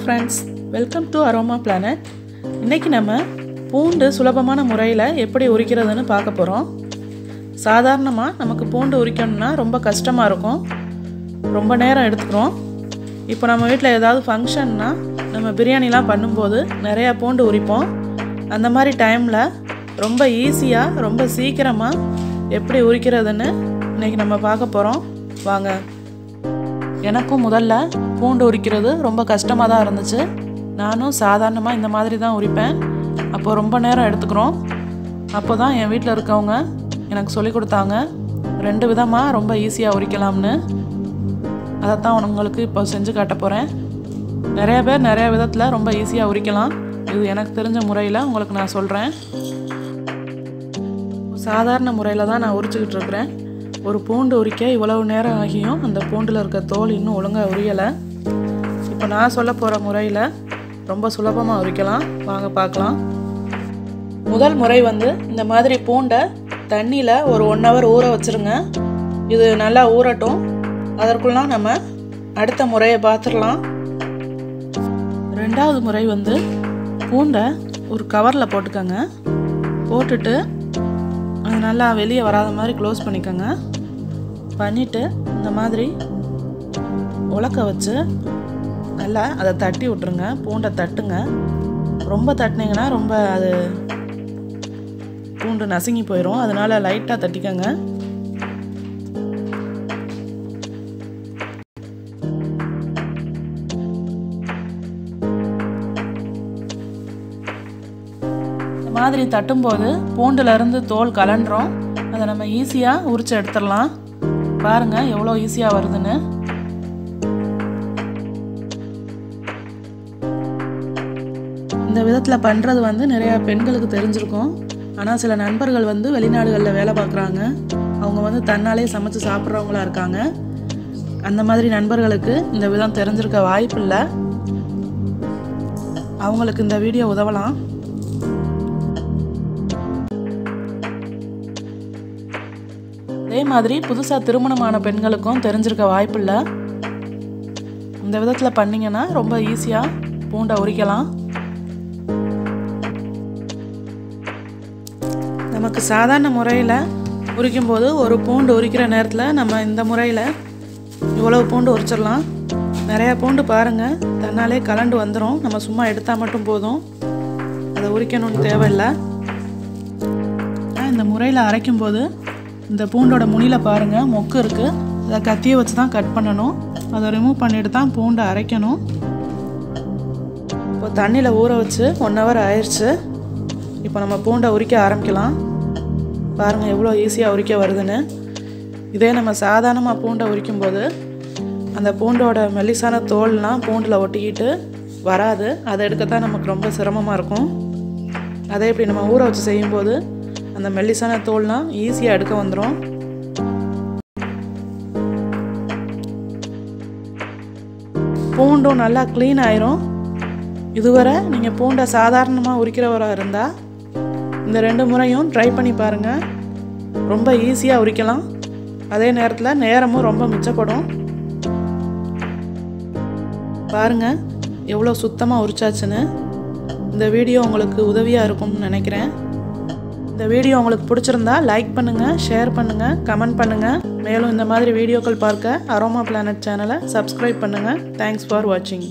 friends, welcome to AROMA planet. இன்னைக்கு நம்ம பூண்டு சுலபமான முறையில் எப்படி உரிக்கிறதுன்னு பார்க்க போகிறோம். சாதாரணமாக நமக்கு பூண்டு உரிக்கணும்னா ரொம்ப கஷ்டமாக இருக்கும், ரொம்ப நேரம் எடுத்துக்கிறோம். இப்போ நம்ம வீட்டில் ஏதாவது ஃபங்க்ஷன்னா நம்ம பிரியாணிலாம் பண்ணும்போது நிறையா பூண்டு உரிப்போம். அந்த மாதிரி டைமில் ரொம்ப ஈஸியாக ரொம்ப சீக்கிரமாக எப்படி உரிக்கிறதுன்னு இன்றைக்கி நம்ம பார்க்க போகிறோம். வாங்க. எனக்கும் முதல்ல பூண்டு உரிக்கிறது ரொம்ப கஷ்டமாக தான் இருந்துச்சு. நானும் சாதாரணமாக இந்த மாதிரி தான் உரிப்பேன். அப்போது ரொம்ப நேரம் எடுத்துக்கிறோம். அப்போ தான் என் வீட்டில் இருக்கவங்க எனக்கு சொல்லி கொடுத்தாங்க 2 விதமாக ரொம்ப ஈஸியாக உரிக்கலாம்னு. அதைத்தான் உங்களுக்கு இப்போ செஞ்சு காட்ட போகிறேன். நிறைய பேர் நிறைய விதத்தில் ரொம்ப ஈஸியாக உரிக்கலாம். இது எனக்கு தெரிஞ்ச முறையில் உங்களுக்கு நான் சொல்கிறேன். சாதாரண முறையில் தான் நான் உரிச்சுக்கிட்டு இருக்கிறேன். ஒரு பூண்டு உரிக்க இவ்வளவு நேரம் ஆகியும் அந்த பூண்டில் இருக்க தோல் இன்னும் ஒழுங்காக உரியலை. இப்போ நான் சொல்ல போகிற முறையில் ரொம்ப சுலபமாக உரிக்கலாம். வாங்க பார்க்கலாம். முதல் முறை இந்த மாதிரி பூண்டை தண்ணியில் ஒரு 1 hour ஊற வச்சுருங்க. இது நல்லா ஊறட்டும். அதற்குள்ளே நம்ம அடுத்த முறையை பார்த்துடலாம். 2வது முறை பூண்டை ஒரு கவரில் போட்டுக்கோங்க. போட்டுட்டு அது நல்லா வெளியே வராத மாதிரி க்ளோஸ் பண்ணிக்கோங்க. பண்ணிவிட்டு இந்த மாதிரி உலக்க வச்சு நல்லா அதை தட்டி விட்ருங்க. பூண்டை தட்டுங்க. ரொம்ப தட்டினீங்கன்னா ரொம்ப அது பூண்டு நசுங்கி போயிடும். அதனால் லைட்டாக தட்டிக்கோங்க. இந்த மாதிரி தட்டும்போது பூண்டுலேருந்து தோல் கலண்டுரும். அதை நம்ம ஈஸியாக உரிச்சு எடுத்துடலாம். பாருங்கள் எவ்வளோ ஈஸியாக வருதுன்னு. இந்த விதத்தில் பண்ணுறது நிறையா பெண்களுக்கு தெரிஞ்சிருக்கும். ஆனால் சில நண்பர்கள் வெளிநாடுகளில் வேலை பார்க்குறாங்க. அவங்க தன்னாலே சமைச்சு சாப்பிட்றவங்களா இருக்காங்க. அந்த மாதிரி நண்பர்களுக்கு இந்த விதம் தெரிஞ்சிருக்க வாய்ப்பு இல்லை. அவங்களுக்கு இந்த வீடியோ உதவலாம். அதே மாதிரி புதுசாக திருமணமான பெண்களுக்கும் தெரிஞ்சிருக்க வாய்ப்பு இல்லை. இந்த விதத்தில் பண்ணிங்கன்னா ரொம்ப ஈஸியாக பூண்டை உரிக்கலாம். நமக்கு சாதாரண முறையில் உரிக்கும்போது ஒரு பூண்டு உரிக்கிற நேரத்தில் நம்ம இந்த முறையில் இவ்வளவு பூண்டு உரிச்சிடலாம். நிறையா பூண்டு பாருங்கள் தன்னாலே கலண்டு வந்துடும். நம்ம சும்மா எடுத்தால் மட்டும் போதும், அதை உரிக்கணும்னு தேவையில்லை. இந்த முறையில் அரைக்கும்போது இந்த பூண்டோட முனியில் பாருங்கள் மொக்கு இருக்குது. அதை கத்தியை வச்சு தான் கட் பண்ணணும். அதை ரிமூவ் பண்ணிட்டு தான் பூண்டை அரைக்கணும். இப்போ தண்ணியில் ஊற வச்சு 1 hour ஆயிடுச்சு. இப்போ நம்ம பூண்டை உரிக்க ஆரம்பிக்கலாம். பாருங்கள் எவ்வளோ ஈஸியாக உரிக்க வருதுன்னு. இதே நம்ம சாதாரணமாக பூண்டை உரிக்கும்போது அந்த பூண்டோட மெல்லிசான தோல்லாம் பூண்டில் ஒட்டிக்கிட்டு வராது. அதை எடுக்கத்தான் நமக்கு ரொம்ப சிரமமாக இருக்கும். அதே இப்படி நம்ம ஊற வச்சு செய்யும்போது அந்த மெல்லிசான தோல்லாம் ஈஸியாக எடுக்க வந்துடும். பூண்டும் நல்லா க்ளீன் ஆயிரும். இதுவரை நீங்கள் பூண்டை சாதாரணமாக உரிக்கிறவராக இருந்தால் இந்த 2 முறையும் ட்ரை பண்ணி பாருங்கள். ரொம்ப ஈஸியாக உரிக்கலாம். அதே நேரத்தில் நேரமும் ரொம்ப மிச்சப்படும். பாருங்கள் எவ்வளோ சுத்தமாக உரிச்சாச்சுன்னு. இந்த வீடியோ உங்களுக்கு உதவியாக இருக்கும்னு நினைக்கிறேன். இந்த வீடியோ உங்களுக்கு பிடிச்சிருந்தா லைக் பண்ணுங்கள், ஷேர் பண்ணுங்கள், கமெண்ட் பண்ணுங்கள். மேலும் இந்த மாதிரி வீடியோக்கள் பார்க்க அரோமா பிளானட் சேனலை சப்ஸ்கிரைப் பண்ணுங்கள். தேங்க்ஸ் ஃபார் வாட்சிங்.